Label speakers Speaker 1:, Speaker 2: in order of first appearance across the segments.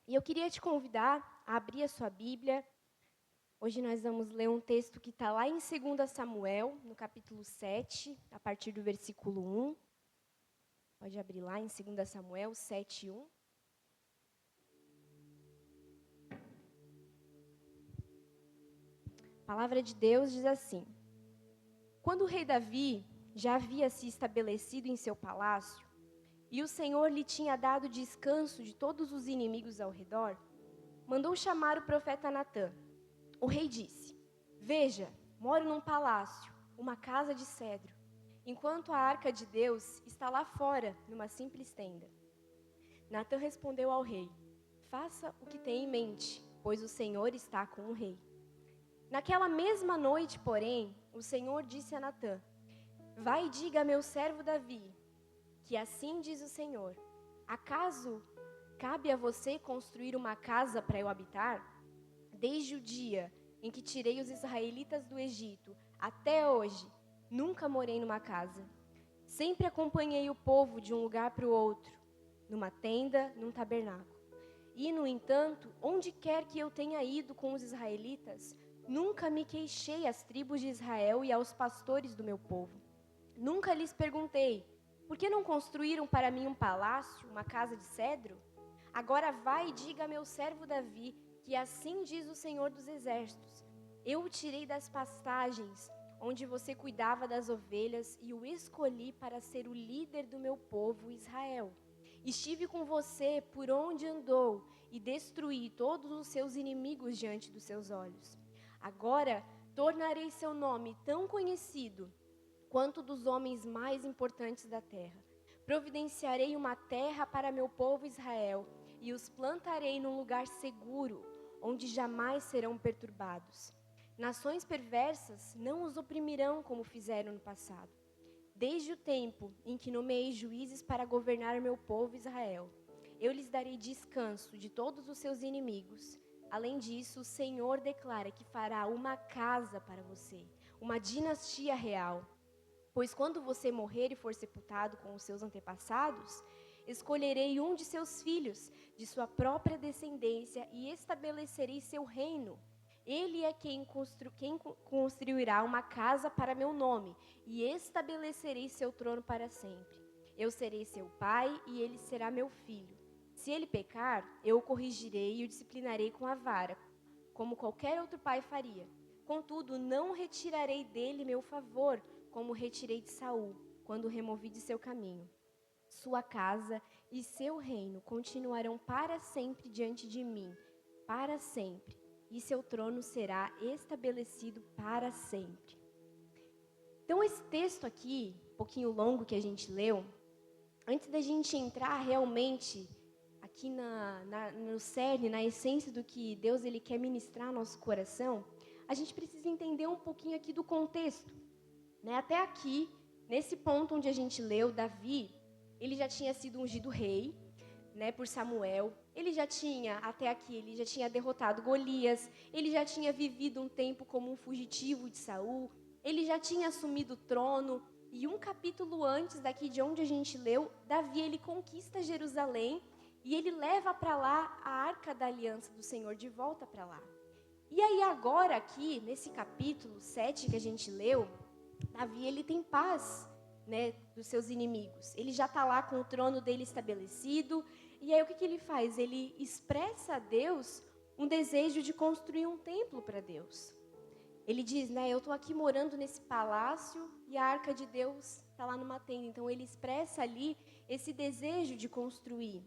Speaker 1: E eu queria te convidar a abrir a sua Bíblia. Hoje nós vamos ler um texto que está lá em 2 Samuel, no capítulo 7, a partir do versículo 1. Pode abrir lá em 2 Samuel 7, 1. A palavra de Deus diz assim: Quando o rei Davi já havia se estabelecido em seu palácio, e o Senhor lhe tinha dado descanso de todos os inimigos ao redor, mandou chamar o profeta Natã. O rei disse: Veja, moro num palácio, uma casa de cedro, enquanto a arca de Deus está lá fora, numa simples tenda. Natã respondeu ao rei: Faça o que tem em mente, pois o Senhor está com o rei. Naquela mesma noite, porém, o Senhor disse a Natã: Vai e diga a meu servo Davi, que assim diz o Senhor: Acaso cabe a você construir uma casa para eu habitar? Desde o dia em que tirei os israelitas do Egito até hoje, nunca morei numa casa. Sempre acompanhei o povo de um lugar para o outro, numa tenda, num tabernáculo. E, no entanto, onde quer que eu tenha ido com os israelitas, nunca me queixei às tribos de Israel e aos pastores do meu povo. Nunca lhes perguntei: por que não construíram para mim um palácio, uma casa de cedro? Agora vai e diga a meu servo Davi que assim diz o Senhor dos Exércitos: Eu o tirei das pastagens, onde você cuidava das ovelhas, e o escolhi para ser o líder do meu povo Israel. Estive com você por onde andou e destruí todos os seus inimigos diante dos seus olhos. Agora tornarei seu nome tão conhecido quanto dos homens mais importantes da terra. Providenciarei uma terra para meu povo Israel e os plantarei num lugar seguro, onde jamais serão perturbados. Nações perversas não os oprimirão como fizeram no passado. Desde o tempo em que nomeei juízes para governar meu povo Israel, eu lhes darei descanso de todos os seus inimigos. Além disso, o Senhor declara que fará uma casa para você, uma dinastia real. Pois quando você morrer e for sepultado com os seus antepassados, escolherei um de seus filhos, de sua própria descendência, e estabelecerei seu reino. Ele é quem construirá uma casa para meu nome, e estabelecerei seu trono para sempre. Eu serei seu pai, e ele será meu filho. Se ele pecar, eu o corrigirei e o disciplinarei com a vara, como qualquer outro pai faria. Contudo, não retirarei dele meu favor, como retirei de Saul, quando o removi de seu caminho. Sua casa e seu reino continuarão para sempre diante de mim, para sempre, e seu trono será estabelecido para sempre. Então, esse texto aqui, um pouquinho longo que a gente leu, antes da gente entrar realmente aqui no cerne, na essência do que Deus ele quer ministrar no nosso coração, a gente precisa entender um pouquinho aqui do contexto. Até aqui, nesse ponto onde a gente leu, Davi, ele já tinha sido ungido rei, por Samuel. Ele já tinha, até aqui, ele já tinha derrotado Golias. Ele já tinha vivido um tempo como um fugitivo de Saul. Ele já tinha assumido o trono. E um capítulo antes daqui de onde a gente leu, Davi, ele conquista Jerusalém e ele leva para lá a Arca da Aliança do Senhor de volta para lá. E aí agora aqui, nesse capítulo 7 que a gente leu, Davi, ele tem paz, dos seus inimigos. Ele já está lá com o trono dele estabelecido. E aí o que ele faz? Ele expressa a Deus um desejo de construir um templo para Deus. Ele diz, eu estou aqui morando nesse palácio e a arca de Deus está lá numa tenda. Então ele expressa ali esse desejo de construir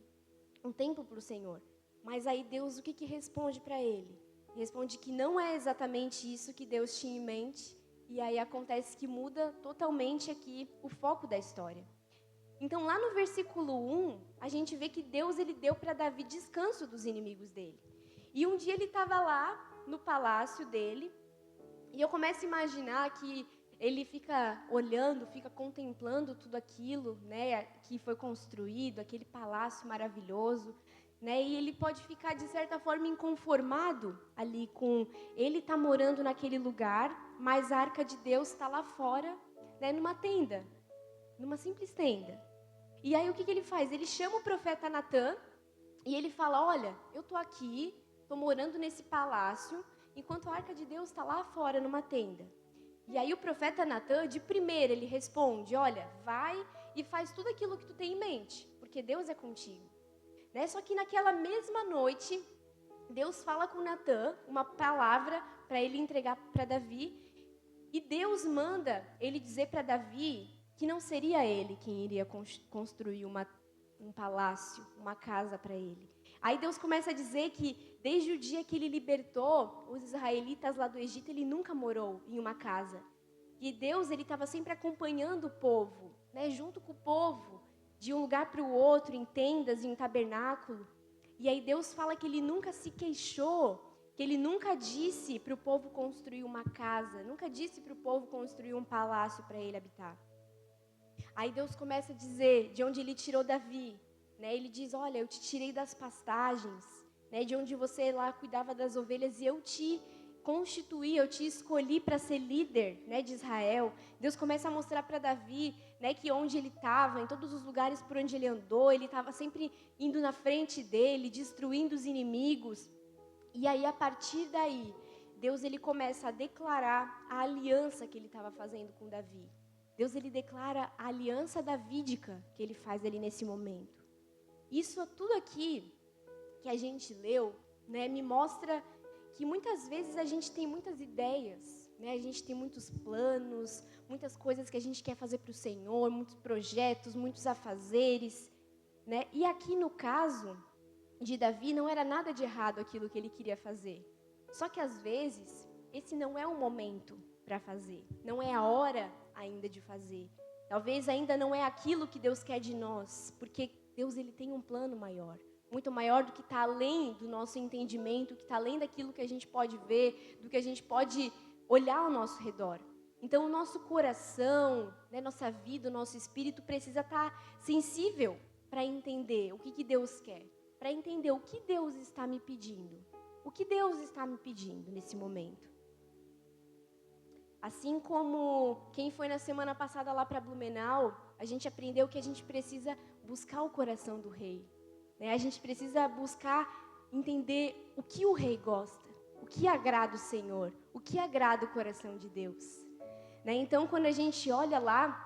Speaker 1: um templo para o Senhor. Mas aí Deus, o que responde para ele? Responde que não é exatamente isso que Deus tinha em mente. E aí acontece que muda totalmente aqui o foco da história. Então lá no versículo 1, a gente vê que Deus ele deu para Davi descanso dos inimigos dele. E um dia ele estava lá no palácio dele, e eu começo a imaginar que ele fica olhando, fica contemplando tudo aquilo, que foi construído, aquele palácio maravilhoso, e ele pode ficar, de certa forma, inconformado ali com ele tá morando naquele lugar, mas a arca de Deus está lá fora, numa tenda, numa simples tenda. E aí o que ele faz? Ele chama o profeta Natã E ele fala, olha, eu estou aqui, estou morando nesse palácio, enquanto a arca de Deus está lá fora numa tenda. E aí o profeta Natã, de primeira, ele responde, olha, vai e faz tudo aquilo que tu tem em mente, porque Deus é contigo. Né? Só que naquela mesma noite, Deus fala com Natã uma palavra para ele entregar para Davi, e Deus manda ele dizer para Davi que não seria ele quem iria construir um palácio, uma casa para ele. Aí Deus começa a dizer que desde o dia que ele libertou os israelitas lá do Egito, ele nunca morou em uma casa. E Deus, ele estava sempre acompanhando o povo, né, junto com o povo, de um lugar para o outro, em tendas, em um tabernáculo. E aí Deus fala que ele nunca se queixou, que ele nunca disse para o povo construir uma casa, nunca disse para o povo construir um palácio para ele habitar. Aí Deus começa a dizer de onde ele tirou Davi, né? Ele diz, olha, eu te tirei das pastagens, né? De onde você lá cuidava das ovelhas, e eu te constituí, eu te escolhi para ser líder, né, de Israel. Deus começa a mostrar para Davi, né, que onde ele estava, em todos os lugares por onde ele andou, ele estava sempre indo na frente dele, destruindo os inimigos. E aí, a partir daí, Deus ele começa a declarar a aliança que ele estava fazendo com Davi. Deus ele declara a aliança davídica que ele faz ali nesse momento. Isso tudo aqui que a gente leu, né, me mostra que muitas vezes a gente tem muitas ideias, né, a gente tem muitos planos, muitas coisas que a gente quer fazer para o Senhor, muitos projetos, muitos afazeres, né? E aqui no caso de Davi não era nada de errado aquilo que ele queria fazer. Só que às vezes esse não é o momento para fazer, não é a hora ainda de fazer. Talvez ainda não é aquilo que Deus quer de nós, porque Deus ele tem um plano maior, muito maior do que está além do nosso entendimento, que está além daquilo que a gente pode ver, do que a gente pode olhar ao nosso redor. Então o nosso coração, né, nossa vida, o nosso espírito precisa estar sensível para entender o que Deus quer, para entender o que Deus está me pedindo. O que Deus está me pedindo nesse momento? Assim como quem foi na semana passada lá para Blumenau, a gente aprendeu que a gente precisa buscar o coração do rei. Né? A gente precisa buscar entender o que o rei gosta, o que agrada o Senhor, o que agrada o coração de Deus. Né? Então, quando a gente olha lá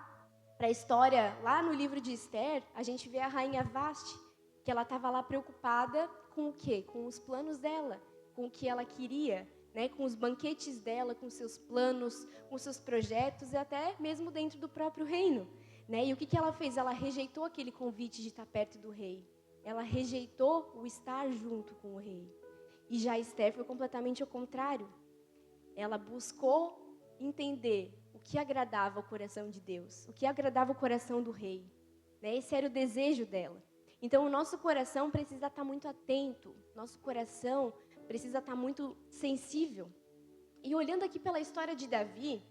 Speaker 1: para a história, lá no livro de Esther, a gente vê a rainha Vasti, que ela estava lá preocupada com o quê? Com os planos dela, com o que ela queria, né? Com os banquetes dela, com seus planos, com seus projetos e até mesmo dentro do próprio reino. Né? E o que ela fez? Ela rejeitou aquele convite de estar perto do rei. Ela rejeitou o estar junto com o rei. E já Esther foi completamente ao contrário. Ela buscou entender o que agradava o coração de Deus, o que agradava o coração do rei. Né? Esse era o desejo dela. Então, o nosso coração precisa estar muito atento, nosso coração precisa estar muito sensível. E olhando aqui pela história de Davi,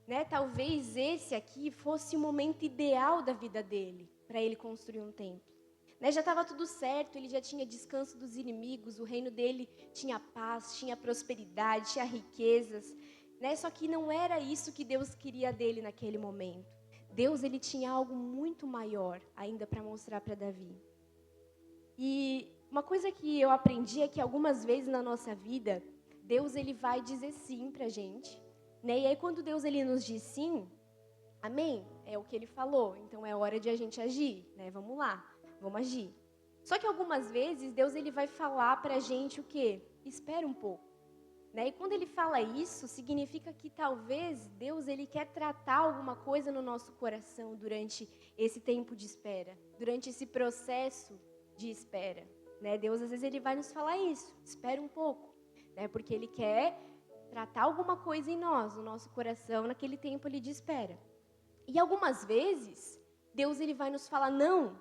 Speaker 1: né, talvez esse aqui fosse o momento ideal da vida dele, para ele construir um templo. Né, já estava tudo certo, ele já tinha descanso dos inimigos, o reino dele tinha paz, tinha prosperidade, tinha riquezas. Né, só que não era isso que Deus queria dele naquele momento. Deus ele tinha algo muito maior ainda para mostrar para Davi. E uma coisa que eu aprendi é que algumas vezes na nossa vida, Deus ele vai dizer sim pra gente, né? E aí quando Deus ele nos diz sim, amém, é o que ele falou, então é hora de a gente agir, né? Vamos lá, vamos agir. Só que algumas vezes Deus ele vai falar pra gente o quê? Espera um pouco. Né? E quando ele fala isso, significa que talvez Deus ele quer tratar alguma coisa no nosso coração durante esse tempo de espera, durante esse processo de espera. Né? Deus, às vezes, ele vai nos falar isso, espera um pouco, né? Porque ele quer tratar alguma coisa em nós, no nosso coração, naquele tempo ali de espera. E algumas vezes, Deus ele vai nos falar não.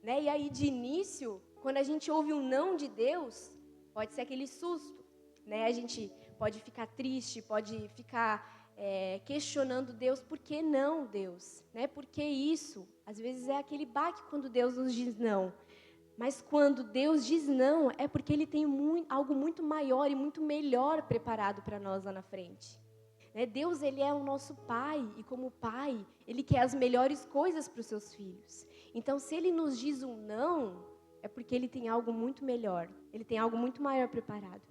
Speaker 1: Né? E aí, de início, quando a gente ouve um não de Deus, pode ser aquele susto. Né? A gente pode ficar triste, pode ficar questionando Deus, por que não, Deus? Né? Por que isso? Às vezes é aquele baque quando Deus nos diz não. Mas quando Deus diz não, é porque Ele tem algo muito maior e muito melhor preparado para nós lá na frente. Né? Deus, Ele é o nosso Pai, e como Pai, Ele quer as melhores coisas para os seus filhos. Então, se Ele nos diz um não, é porque ele tem algo muito melhor, ele tem algo muito maior preparado.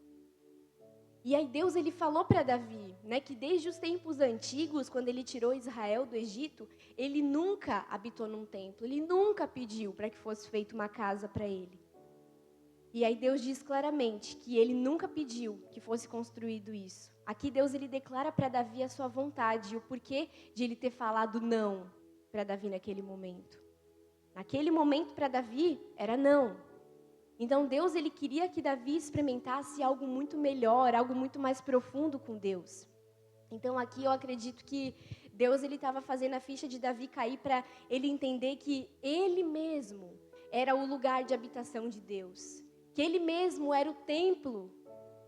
Speaker 1: E aí Deus, ele falou para Davi, né, que desde os tempos antigos, quando ele tirou Israel do Egito, ele nunca habitou num templo, ele nunca pediu para que fosse feita uma casa para ele. E aí Deus diz claramente que ele nunca pediu que fosse construído isso. Aqui Deus, ele declara para Davi a sua vontade e o porquê de ele ter falado não para Davi naquele momento. Naquele momento para Davi era não. Então Deus, ele queria que Davi experimentasse algo muito melhor, algo muito mais profundo com Deus. Então aqui eu acredito que Deus, ele estava fazendo a ficha de Davi cair para ele entender que ele mesmo era o lugar de habitação de Deus. Que ele mesmo era o templo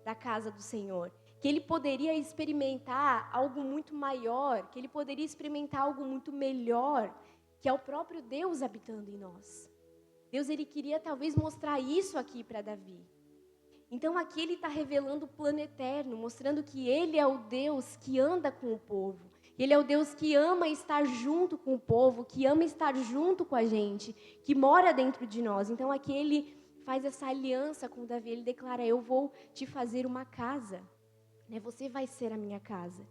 Speaker 1: da casa do Senhor. Que ele poderia experimentar algo muito maior, que ele poderia experimentar algo muito melhor, que é o próprio Deus habitando em nós. Deus, ele queria talvez mostrar isso aqui para Davi. Então aqui ele está revelando o plano eterno, mostrando que ele é o Deus que anda com o povo. Ele é o Deus que ama estar junto com o povo, que ama estar junto com a gente, que mora dentro de nós. Então aqui ele faz essa aliança com Davi, ele declara, eu vou te fazer uma casa, né? Você vai ser a minha casa.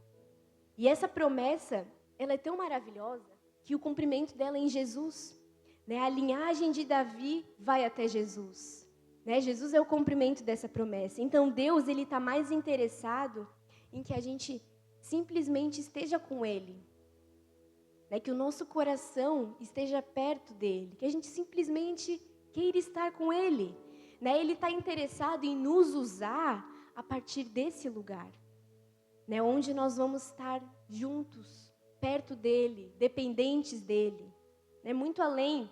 Speaker 1: E essa promessa, ela é tão maravilhosa, que o cumprimento dela é em Jesus. Né, a linhagem de Davi vai até Jesus. Né, Jesus é o cumprimento dessa promessa. Então Deus, ele está mais interessado em que a gente simplesmente esteja com Ele. Né, que o nosso coração esteja perto dEle. Que a gente simplesmente queira estar com Ele. Né, Ele está interessado em nos usar a partir desse lugar. Né, onde nós vamos estar juntos, perto dEle, dependentes dEle. Muito além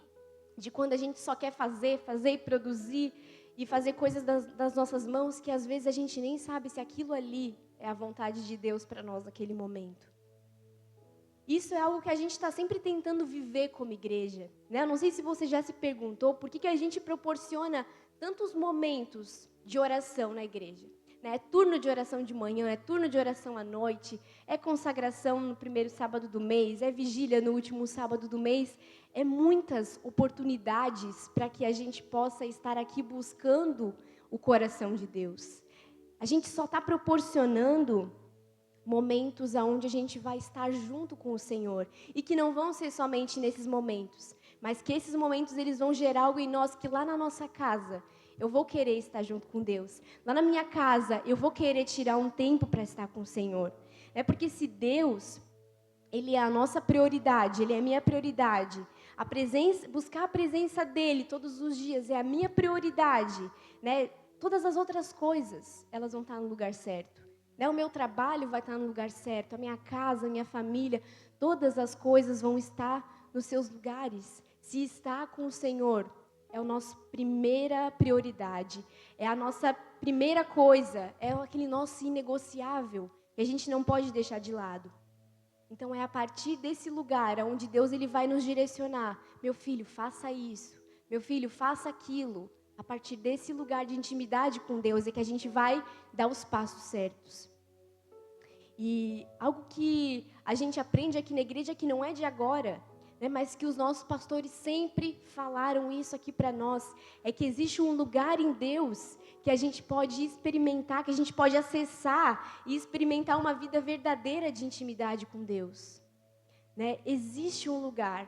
Speaker 1: de quando a gente só quer fazer e produzir e fazer coisas das nossas mãos que às vezes a gente nem sabe se aquilo ali é a vontade de Deus para nós naquele momento. Isso é algo que a gente está sempre tentando viver como igreja. Né? Eu não sei se você já se perguntou por que a gente proporciona tantos momentos de oração na igreja. É turno de oração de manhã, é turno de oração à noite, é consagração no primeiro sábado do mês, é vigília no último sábado do mês. É muitas oportunidades para que a gente possa estar aqui buscando o coração de Deus. A gente só está proporcionando momentos onde a gente vai estar junto com o Senhor. E que não vão ser somente nesses momentos, mas que esses momentos eles vão gerar algo em nós que lá na nossa casa eu vou querer estar junto com Deus. Lá na minha casa, eu vou querer tirar um tempo para estar com o Senhor. É porque se Deus, Ele é a nossa prioridade, Ele é a minha prioridade. Buscar a presença dEle todos os dias é a minha prioridade. Né? Todas as outras coisas, elas vão estar no lugar certo. Né? O meu trabalho vai estar no lugar certo, a minha casa, a minha família, todas as coisas vão estar nos seus lugares. Se estar com o Senhor é a nossa primeira prioridade, é a nossa primeira coisa, é aquele nosso inegociável, que a gente não pode deixar de lado. Então é a partir desse lugar onde Deus ele vai nos direcionar. Meu filho, faça isso. Meu filho, faça aquilo. A partir desse lugar de intimidade com Deus é que a gente vai dar os passos certos. E algo que a gente aprende aqui na igreja que não é de agora, mas que os nossos pastores sempre falaram isso aqui para nós, é que existe um lugar em Deus que a gente pode experimentar, que a gente pode acessar e experimentar uma vida verdadeira de intimidade com Deus. Existe um lugar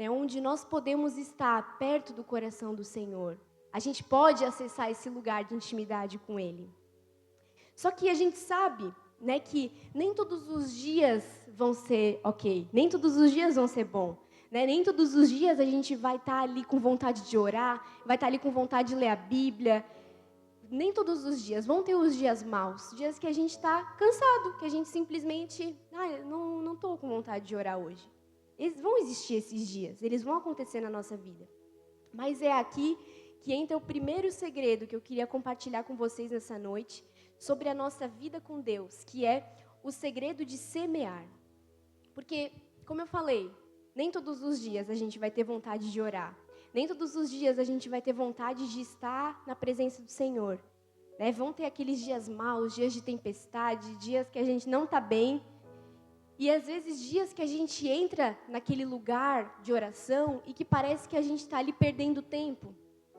Speaker 1: onde nós podemos estar perto do coração do Senhor. A gente pode acessar esse lugar de intimidade com Ele. Só que a gente sabe que nem todos os dias vão ser ok, nem todos os dias vão ser bom. Nem todos os dias a gente vai estar ali com vontade de orar, vai estar ali com vontade de ler a Bíblia. Nem todos os dias, vão ter os dias maus, dias que a gente está cansado, que a gente simplesmente, não estou com vontade de orar hoje. Vão existir esses dias, eles vão acontecer na nossa vida. Mas é aqui que entra o primeiro segredo que eu queria compartilhar com vocês nessa noite, sobre a nossa vida com Deus, que é o segredo de semear. Porque, como eu falei, nem todos os dias a gente vai ter vontade de orar. Nem todos os dias a gente vai ter vontade de estar na presença do Senhor. Vão ter aqueles dias maus, dias de tempestade, dias que a gente não está bem. E às vezes dias que a gente entra naquele lugar de oração e que parece que a gente está ali perdendo tempo.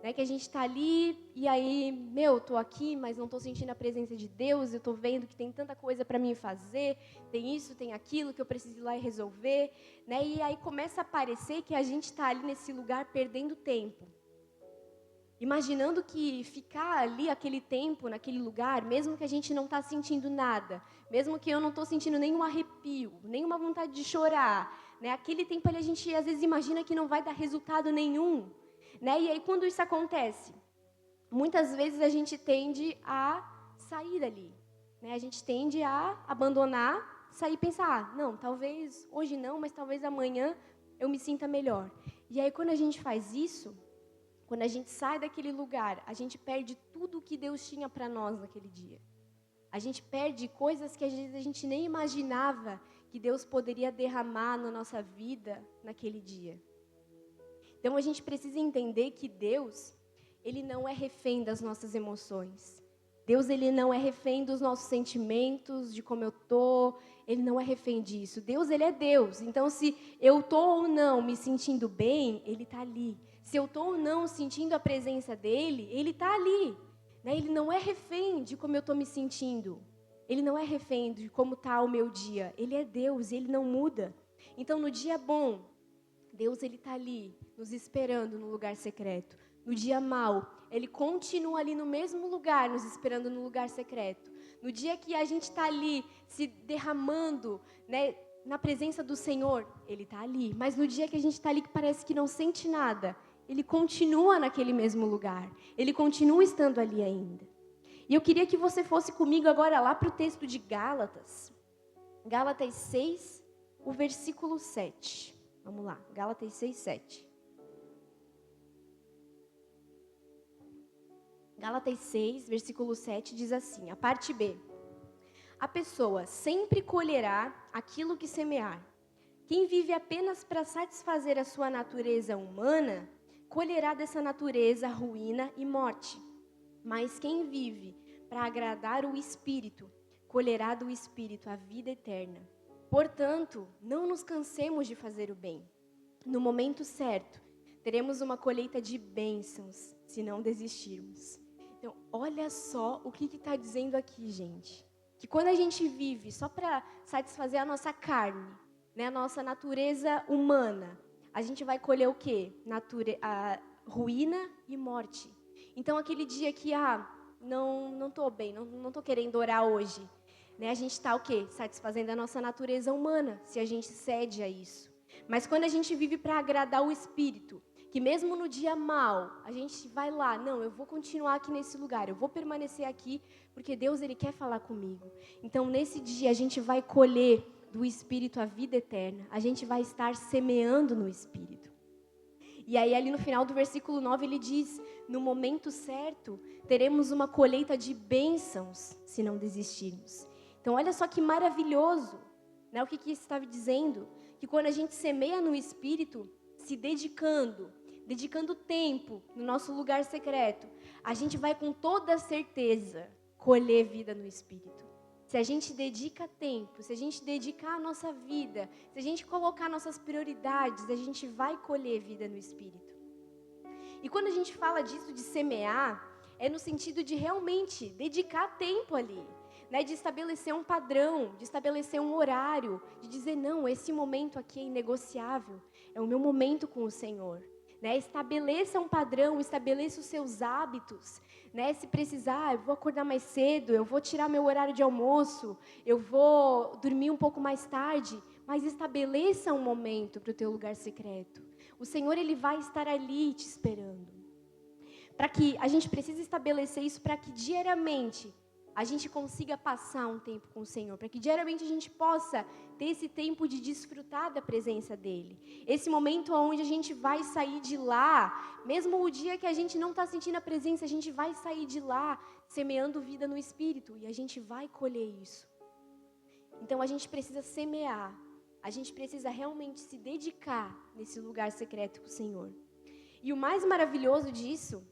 Speaker 1: né, que a gente está ali e aí, tô aqui, mas não estou sentindo a presença de Deus, eu estou vendo que tem tanta coisa para mim fazer, tem isso, tem aquilo que eu preciso ir lá e resolver, né, e aí começa a parecer que a gente está ali nesse lugar perdendo tempo. Imaginando que ficar ali aquele tempo, naquele lugar, mesmo que a gente não está sentindo nada, mesmo que eu não estou sentindo nenhum arrepio, nenhuma vontade de chorar, né, aquele tempo ali a gente às vezes imagina que não vai dar resultado nenhum. Né? E aí, quando isso acontece, muitas vezes a gente tende a sair dali. Né? A gente tende a abandonar, sair e pensar, não, talvez hoje não, mas talvez amanhã eu me sinta melhor. E aí, quando a gente faz isso, quando a gente sai daquele lugar, a gente perde tudo o que Deus tinha para nós naquele dia. A gente perde coisas que às vezes a gente nem imaginava que Deus poderia derramar na nossa vida naquele dia. Então, a gente precisa entender que Deus, Ele não é refém das nossas emoções. Deus, Ele não é refém dos nossos sentimentos, de como eu tô. Ele não é refém disso. Deus, Ele é Deus. Então, se eu tô ou não me sentindo bem, Ele está ali. Se eu tô ou não sentindo a presença dEle, Ele está ali. Né? Ele não é refém de como eu estou me sentindo. Ele não é refém de como está o meu dia. Ele é Deus, Ele não muda. Então, no dia bom, Deus, Ele está ali, nos esperando no lugar secreto. No dia mau, Ele continua ali no mesmo lugar, nos esperando no lugar secreto. No dia que a gente está ali, se derramando, né, na presença do Senhor, Ele está ali. Mas no dia que a gente está ali, que parece que não sente nada, Ele continua naquele mesmo lugar. Ele continua estando ali ainda. E eu queria que você fosse comigo agora lá para o texto de Gálatas. Gálatas 6, o versículo 7. Vamos lá, Gálatas 6, 7. Gálatas 6, versículo 7 diz assim, a parte B. A pessoa sempre colherá aquilo que semear. Quem vive apenas para satisfazer a sua natureza humana, colherá dessa natureza ruína e morte. Mas quem vive para agradar o Espírito, colherá do Espírito a vida eterna. Portanto, não nos cansemos de fazer o bem. No momento certo, teremos uma colheita de bênçãos, se não desistirmos. Então, olha só o que está dizendo aqui, gente. Que quando a gente vive só para satisfazer a nossa carne, né, a nossa natureza humana, a gente vai colher o quê? A ruína e morte. Então, aquele dia que, não estou bem, não estou querendo orar hoje, né, a gente está o quê? Satisfazendo a nossa natureza humana, se a gente cede a isso. Mas quando a gente vive para agradar o Espírito, que mesmo no dia mau, a gente vai lá, não, eu vou continuar aqui nesse lugar, eu vou permanecer aqui, porque Deus, Ele quer falar comigo. Então, nesse dia, a gente vai colher do Espírito a vida eterna, a gente vai estar semeando no Espírito. E aí, ali no final do versículo 9, ele diz, no momento certo, teremos uma colheita de bênçãos, se não desistirmos. Então, olha só que maravilhoso, né? O que isso estava dizendo? Que quando a gente semeia no Espírito, se dedicando tempo no nosso lugar secreto, a gente vai com toda certeza colher vida no Espírito. Se a gente dedica tempo, se a gente dedicar a nossa vida, se a gente colocar nossas prioridades, a gente vai colher vida no Espírito. E quando a gente fala disso de semear, é no sentido de realmente dedicar tempo ali. Né, de estabelecer um padrão, de estabelecer um horário, de dizer, não, esse momento aqui é inegociável, é o meu momento com o Senhor. Né, estabeleça um padrão, estabeleça os seus hábitos. Né, se precisar, eu vou acordar mais cedo, eu vou tirar meu horário de almoço, eu vou dormir um pouco mais tarde, mas estabeleça um momento para o teu lugar secreto. O Senhor, Ele vai estar ali te esperando. Para que a gente precisa estabelecer isso para que diariamente a gente consiga passar um tempo com o Senhor, para que diariamente a gente possa ter esse tempo de desfrutar da presença dEle. Esse momento onde a gente vai sair de lá, mesmo o dia que a gente não está sentindo a presença, a gente vai sair de lá semeando vida no Espírito e a gente vai colher isso. Então a gente precisa semear, a gente precisa realmente se dedicar nesse lugar secreto com o Senhor. E o mais maravilhoso disso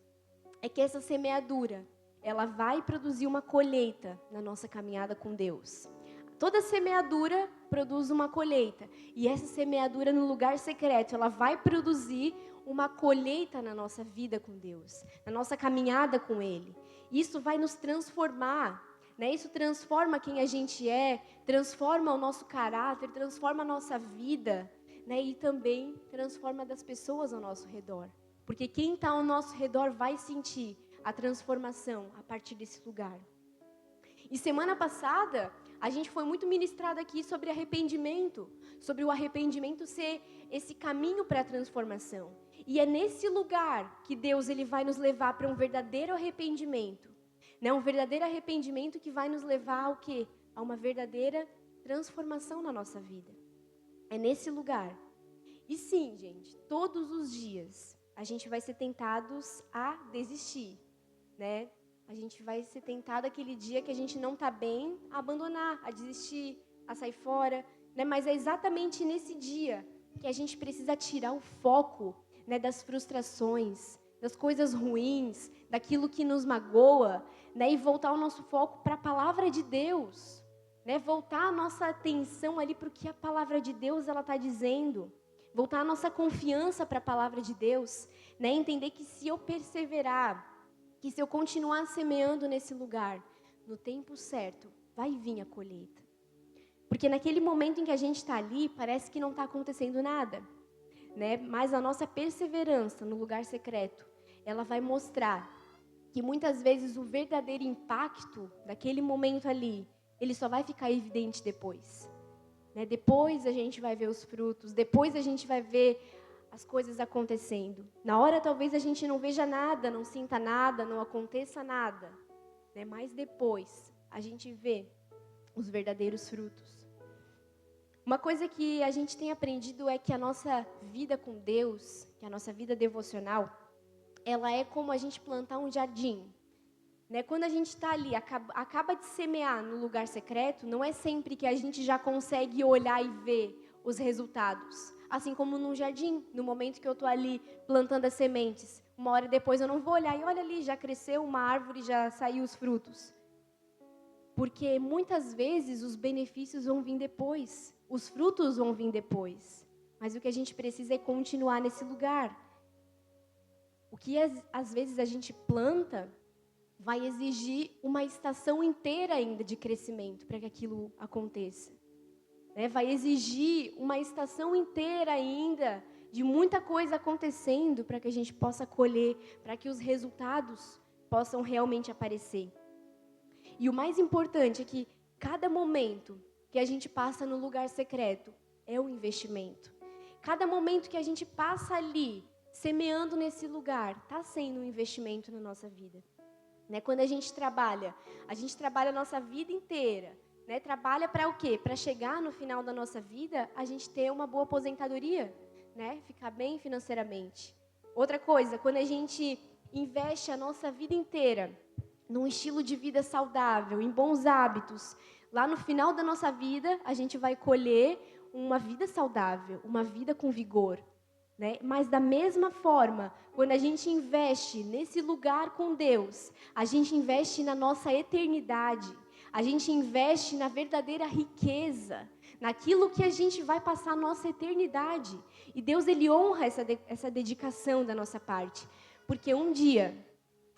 Speaker 1: é que essa semeadura, ela vai produzir uma colheita na nossa caminhada com Deus. Toda semeadura produz uma colheita. E essa semeadura no lugar secreto, ela vai produzir uma colheita na nossa vida com Deus, na nossa caminhada com Ele. Isso vai nos transformar, né? Isso transforma quem a gente é, transforma o nosso caráter, transforma a nossa vida, né? E também transforma das pessoas ao nosso redor. Porque quem está ao nosso redor vai sentir a transformação a partir desse lugar. E semana passada, a gente foi muito ministrado aqui sobre arrependimento, sobre o arrependimento ser esse caminho para a transformação. E é nesse lugar que Deus ele vai nos levar para um verdadeiro arrependimento, né? Um verdadeiro arrependimento que vai nos levar ao quê? A uma verdadeira transformação na nossa vida. É nesse lugar. E sim, gente, todos os dias a gente vai ser tentados a desistir, né? A gente vai ser tentado aquele dia que a gente não está bem, a abandonar, a desistir, a sair fora, né? Mas é exatamente nesse dia que a gente precisa tirar o foco, né, das frustrações, das coisas ruins, daquilo que nos magoa, né? E voltar o nosso foco para a palavra de Deus, né? Voltar a nossa atenção ali para o que a palavra de Deus ela está dizendo. Voltar a nossa confiança para a palavra de Deus, né? Entender que se eu perseverar, que se eu continuar semeando nesse lugar, no tempo certo, vai vir a colheita. Porque naquele momento em que a gente está ali, parece que não está acontecendo nada, né? Mas a nossa perseverança no lugar secreto, ela vai mostrar que muitas vezes o verdadeiro impacto daquele momento ali, ele só vai ficar evidente depois. Né? Depois a gente vai ver os frutos, depois a gente vai ver as coisas acontecendo. Na hora talvez a gente não veja nada, não sinta nada, não aconteça nada, né? Mas depois a gente vê os verdadeiros frutos. Uma coisa que a gente tem aprendido é que a nossa vida com Deus, que a nossa vida devocional, ela é como a gente plantar um jardim. Né? Quando a gente está ali, acaba de semear no lugar secreto, não é sempre que a gente já consegue olhar e ver os resultados. Assim como num jardim, no momento que eu estou ali plantando as sementes, uma hora depois eu não vou olhar e olha ali, já cresceu uma árvore, já saiu os frutos. Porque muitas vezes os benefícios vão vir depois, os frutos vão vir depois. Mas o que a gente precisa é continuar nesse lugar. O que às vezes a gente planta vai exigir uma estação inteira ainda de crescimento para que aquilo aconteça. Né? Vai exigir uma estação inteira ainda de muita coisa acontecendo para que a gente possa colher, para que os resultados possam realmente aparecer. E o mais importante é que cada momento que a gente passa no lugar secreto é um investimento. Cada momento que a gente passa ali, semeando nesse lugar, está sendo um investimento na nossa vida. Né? Quando a gente trabalha a nossa vida inteira. Né? Trabalha para o quê? Para chegar no final da nossa vida, a gente ter uma boa aposentadoria, né? Ficar bem financeiramente. Outra coisa, quando a gente investe a nossa vida inteira num estilo de vida saudável, em bons hábitos, lá no final da nossa vida, a gente vai colher uma vida saudável, uma vida com vigor. Né? Mas da mesma forma, quando a gente investe nesse lugar com Deus, a gente investe na nossa eternidade, a gente investe na verdadeira riqueza, naquilo que a gente vai passar a nossa eternidade. E Deus, Ele honra essa dedicação da nossa parte, porque um dia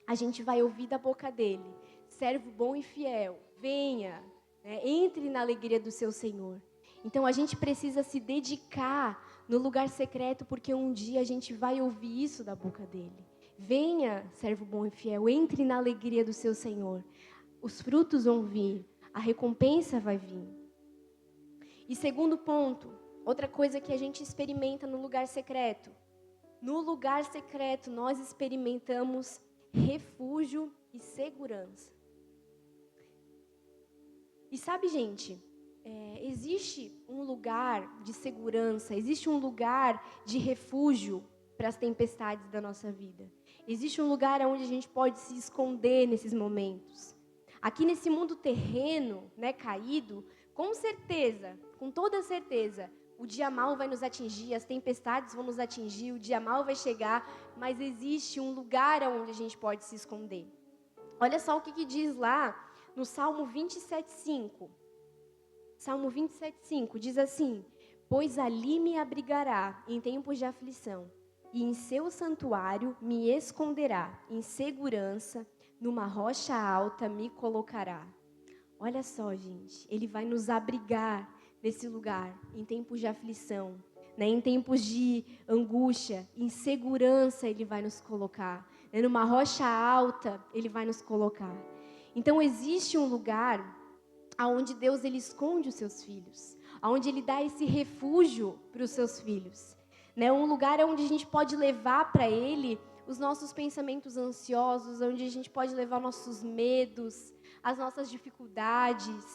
Speaker 1: a gente vai ouvir da boca dEle, servo bom e fiel, venha, né? Entre na alegria do seu Senhor. Então a gente precisa se dedicar no lugar secreto, porque um dia a gente vai ouvir isso da boca dele. Venha, servo bom e fiel, entre na alegria do seu Senhor. Os frutos vão vir, a recompensa vai vir. E segundo ponto, outra coisa que a gente experimenta no lugar secreto. No lugar secreto, nós experimentamos refúgio e segurança. E sabe, gente, existe um lugar de segurança, existe um lugar de refúgio para as tempestades da nossa vida. Existe um lugar onde a gente pode se esconder nesses momentos. Aqui nesse mundo terreno, né, caído, com certeza, com toda certeza, o dia mau vai nos atingir, as tempestades vão nos atingir, o dia mau vai chegar, mas existe um lugar onde a gente pode se esconder. Olha só o que diz lá no Salmo 27:5. Salmo 27:5 diz assim: pois ali me abrigará em tempos de aflição, e em seu santuário me esconderá, em segurança, numa rocha alta me colocará. Olha só, gente, ele vai nos abrigar nesse lugar, em tempos de aflição, né? Em tempos de angústia, em segurança ele vai nos colocar, né? Numa rocha alta ele vai nos colocar. Então existe um lugar aonde Deus ele esconde os seus filhos, aonde ele dá esse refúgio para os seus filhos, né? Um lugar onde a gente pode levar para ele os nossos pensamentos ansiosos, onde a gente pode levar nossos medos, as nossas dificuldades,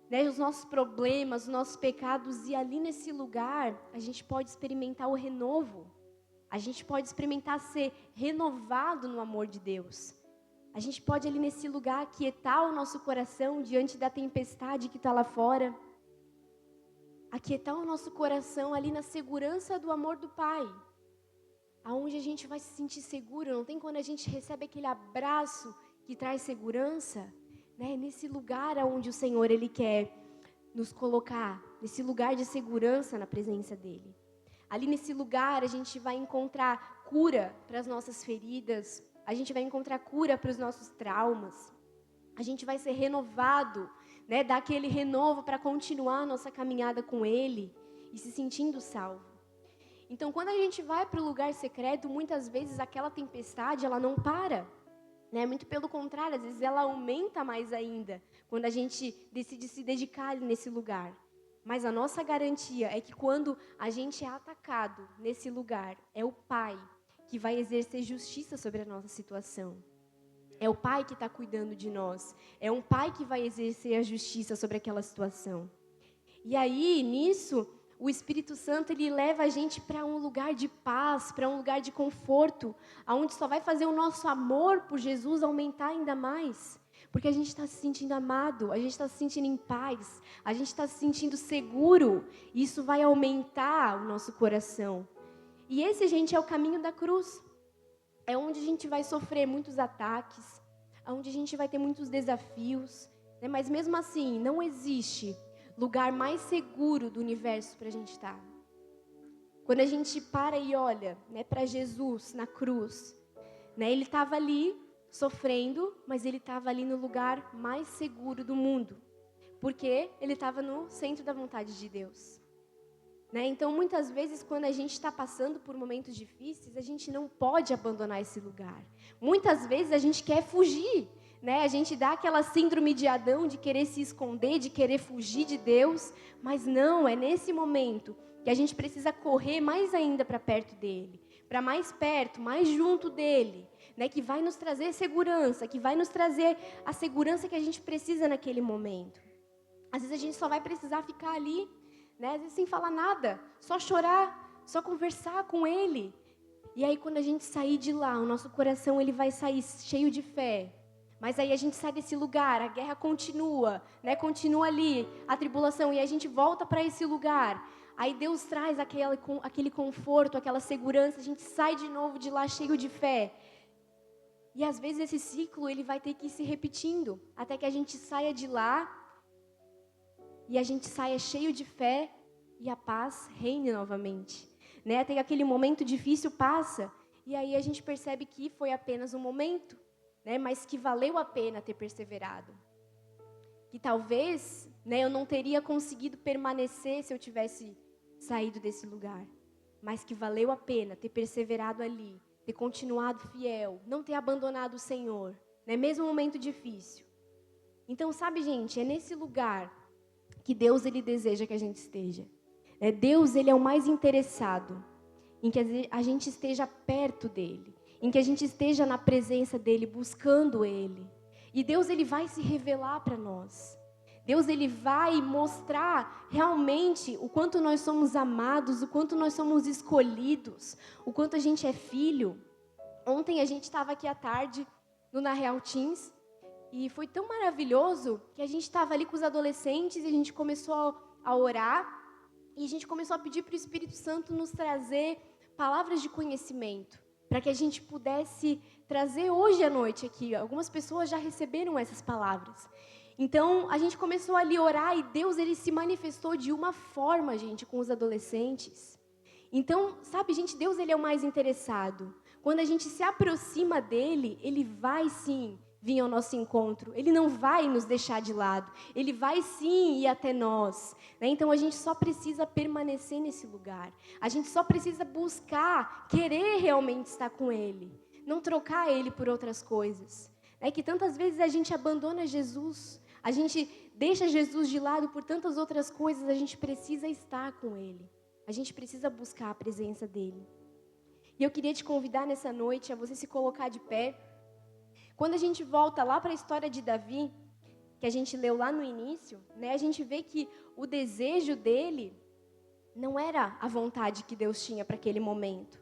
Speaker 1: né? Os nossos problemas, os nossos pecados, e ali nesse lugar a gente pode experimentar o renovo, a gente pode experimentar ser renovado no amor de Deus. A gente pode ali nesse lugar aquietar o nosso coração diante da tempestade que está lá fora. Aquietar o nosso coração ali na segurança do amor do Pai. Aonde a gente vai se sentir seguro. Não tem quando a gente recebe aquele abraço que traz segurança, né? Nesse lugar onde o Senhor ele quer nos colocar. Nesse lugar de segurança na presença dEle. Ali nesse lugar a gente vai encontrar cura para as nossas feridas. A gente vai encontrar cura para os nossos traumas. A gente vai ser renovado, né? Dar aquele renovo para continuar a nossa caminhada com Ele e se sentindo salvo. Então, quando a gente vai para o lugar secreto, muitas vezes aquela tempestade, ela não para, né? Muito pelo contrário, às vezes ela aumenta mais ainda, quando a gente decide se dedicar ali nesse lugar. Mas a nossa garantia é que quando a gente é atacado nesse lugar, é o Pai que vai exercer justiça sobre a nossa situação. É o Pai que está cuidando de nós. É um Pai que vai exercer a justiça sobre aquela situação. E aí, nisso, o Espírito Santo, ele leva a gente para um lugar de paz, para um lugar de conforto, onde só vai fazer o nosso amor por Jesus aumentar ainda mais. Porque a gente está se sentindo amado, a gente está se sentindo em paz, a gente está se sentindo seguro. E isso vai aumentar o nosso coração. E esse, gente, é o caminho da cruz. É onde a gente vai sofrer muitos ataques, onde a gente vai ter muitos desafios, né? Mas mesmo assim, não existe lugar mais seguro do universo para a gente estar. Quando a gente para e olha, né, para Jesus na cruz, né, ele estava ali sofrendo, mas ele estava ali no lugar mais seguro do mundo, porque ele estava no centro da vontade de Deus. Né? Então, muitas vezes, quando a gente está passando por momentos difíceis, a gente não pode abandonar esse lugar. Muitas vezes, a gente quer fugir, né? A gente dá aquela síndrome de Adão, de querer se esconder, de querer fugir de Deus, mas não, é nesse momento que a gente precisa correr mais ainda para perto dEle, para mais perto, mais junto dEle, né? Que vai nos trazer segurança, que vai nos trazer a segurança que a gente precisa naquele momento. Às vezes, a gente só vai precisar ficar ali, né? Às vezes sem falar nada, só chorar, só conversar com Ele. E aí quando a gente sair de lá, o nosso coração ele vai sair cheio de fé. Mas aí a gente sai desse lugar, a guerra continua, né? Continua ali, a tribulação, e a gente volta para esse lugar. Aí Deus traz aquele conforto, aquela segurança, a gente sai de novo de lá cheio de fé. E às vezes esse ciclo ele vai ter que ir se repetindo, até que a gente saia de lá e a gente saia cheio de fé e a paz reine novamente. Né? Até que aquele momento difícil passa e aí a gente percebe que foi apenas um momento, né? Mas que valeu a pena ter perseverado. Que talvez, né, eu não teria conseguido permanecer se eu tivesse saído desse lugar. Mas que valeu a pena ter perseverado ali, ter continuado fiel, não ter abandonado o Senhor. Né? Mesmo um momento difícil. Então, sabe, gente, é nesse lugar que Deus ele deseja que a gente esteja. Deus ele é o mais interessado em que a gente esteja perto dele, em que a gente esteja na presença dele, buscando ele. E Deus ele vai se revelar para nós. Deus ele vai mostrar realmente o quanto nós somos amados, o quanto nós somos escolhidos, o quanto a gente é filho. Ontem a gente estava aqui à tarde no Na Real Teens. E foi tão maravilhoso que a gente estava ali com os adolescentes e a gente começou a orar e a gente começou a pedir para o Espírito Santo nos trazer palavras de conhecimento, para que a gente pudesse trazer hoje à noite aqui. Algumas pessoas já receberam essas palavras. Então, a gente começou ali a orar e Deus ele se manifestou de uma forma, gente, com os adolescentes. Então, sabe, gente, Deus ele é o mais interessado. Quando a gente se aproxima dele, ele vai sim vir ao nosso encontro. Ele não vai nos deixar de lado. Ele vai sim ir até nós, né? Então a gente só precisa permanecer nesse lugar. A gente só precisa buscar, querer realmente estar com ele. Não trocar ele por outras coisas. É que tantas vezes a gente abandona Jesus. A gente deixa Jesus de lado por tantas outras coisas. A gente precisa estar com ele. A gente precisa buscar a presença dele. E eu queria te convidar nessa noite a você se colocar de pé. Quando a gente volta lá para a história de Davi, que a gente leu lá no início, né, a gente vê que o desejo dele não era a vontade que Deus tinha para aquele momento.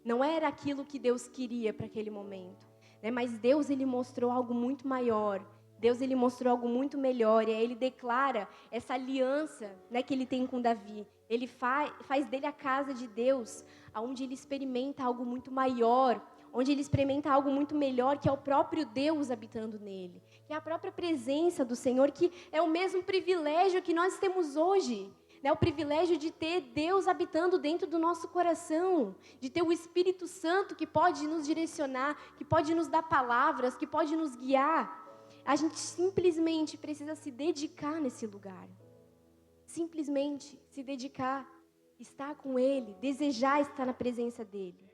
Speaker 1: Não era aquilo que Deus queria para aquele momento. Né, mas Deus ele mostrou algo muito maior. Deus ele mostrou algo muito melhor. E aí ele declara essa aliança, né, que ele tem com Davi. Ele faz dele a casa de Deus, onde ele experimenta algo muito maior, onde ele experimenta algo muito melhor, que é o próprio Deus habitando nele, que é a própria presença do Senhor, que é o mesmo privilégio que nós temos hoje, né? O privilégio de ter Deus habitando dentro do nosso coração, de ter o Espírito Santo que pode nos direcionar, que pode nos dar palavras, que pode nos guiar. A gente simplesmente precisa se dedicar nesse lugar. Simplesmente se dedicar, estar com Ele, desejar estar na presença dEle.